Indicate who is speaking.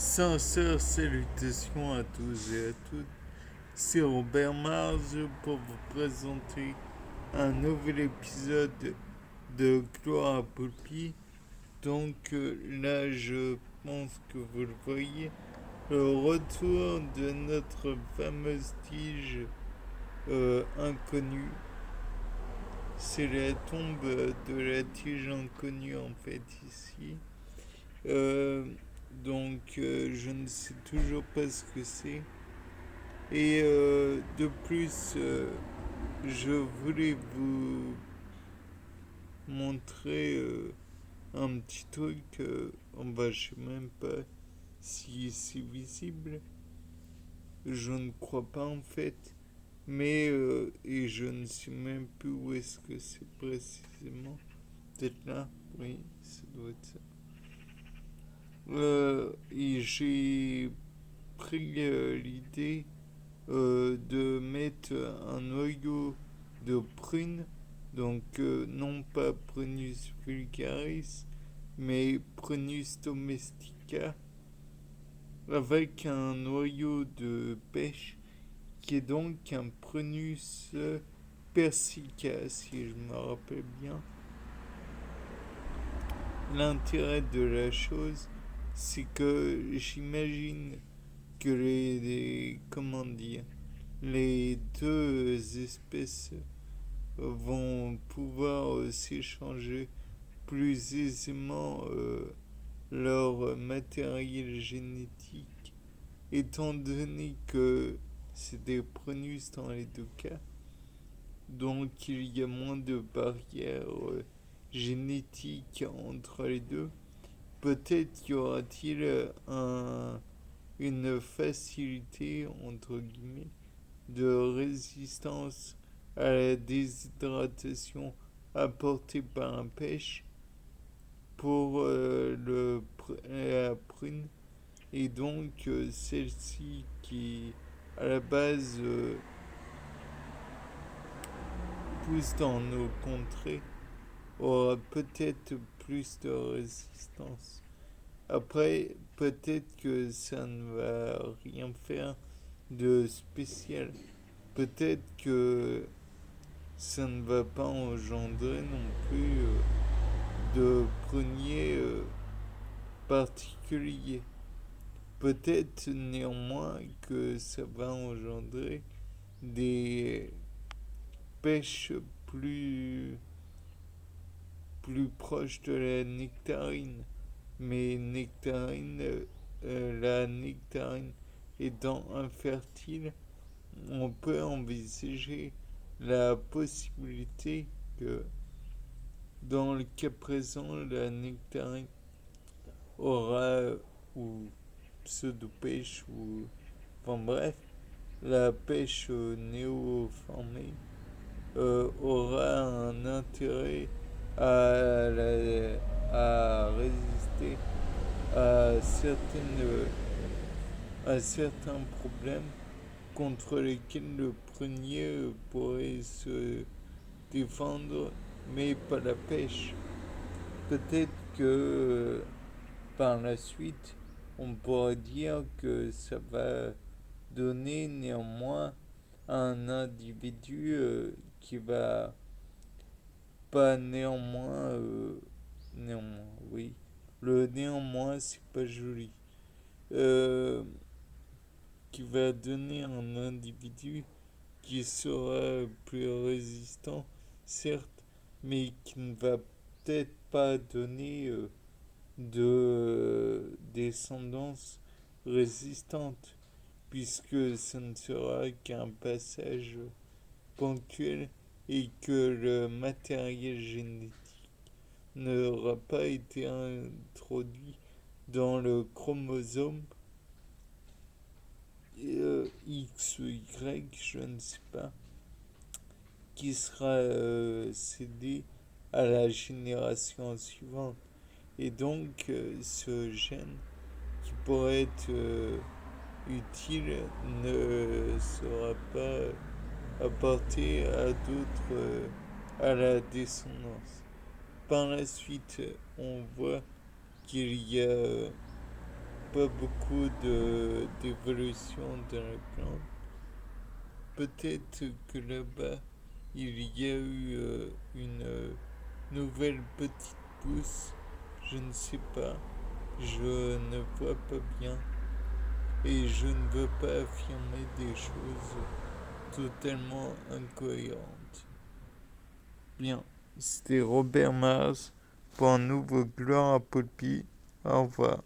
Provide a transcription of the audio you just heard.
Speaker 1: Sincères salutations à tous et à toutes. C'est Robert Mars pour vous présenter un nouvel épisode de Gloire à Poppy. Là, je pense que vous le voyez, le retour de notre fameuse tige inconnue. C'est la tombe de la tige inconnue en fait ici. Euh, je ne sais toujours pas ce que c'est. Et de plus, je voulais vous montrer un petit truc. Je sais même pas si c'est visible. Je ne crois pas en fait. Et je ne sais même plus où est-ce que c'est précisément. Peut-être là. Oui, ça doit être ça. Et j'ai pris l'idée de mettre un noyau de prune, non pas Prunus vulgaris, mais Prunus domestica, avec un noyau de pêche qui est donc un Prunus persica, si je me rappelle bien. L'intérêt de la chose, c'est que j'imagine que comment dire, les deux espèces vont pouvoir s'échanger plus aisément leur matériel génétique, étant donné que c'est des pronus dans les deux cas. Donc il y a moins de barrières génétiques entre les deux. Peut-être y aura-t-il une facilité, entre guillemets, de résistance à la déshydratation apportée par un pêche pour la prune. Et donc celle-ci qui à la base pousse dans nos contrées aura peut-être plus de résistance. Après, peut-être que ça ne va rien faire de spécial. Peut-être que ça ne va pas engendrer non plus de prunier particulier. Peut-être néanmoins que ça va engendrer des pêches plus proches de la nectarine. Mais la nectarine étant infertile, on peut envisager la possibilité que, dans le cas présent, la nectarine aura, ou pseudo-pêche, enfin bref, la pêche néo-formée aura un intérêt à résister à certains problèmes contre lesquels le prunier pourrait se défendre, mais pas la pêche. Peut-être que par la suite, on pourrait dire que ça va donner néanmoins un individu qui va pas néanmoins, oui. Le néanmoins, c'est pas joli. Euh, qui va donner un individu qui sera plus résistant, certes, mais qui ne va peut-être pas donner de descendance résistante, puisque ce ne sera qu'un passage ponctuel et que le matériel génétique n'aura pas été introduit dans le chromosome X ou Y, je ne sais pas, qui sera cédé à la génération suivante. Et donc, ce gène qui pourrait être utile ne sera pas apporté à d'autres, à la descendance. Par la suite, on voit qu'il y a pas beaucoup d'évolution dans la plante. Peut-être que là-bas, il y a eu une nouvelle petite pousse. Je ne sais pas. Je ne vois pas bien. Et je ne veux pas affirmer des choses totalement incohérentes. Bien, c'était Robert Mars pour un nouveau Gloire à Poulpi. Au revoir.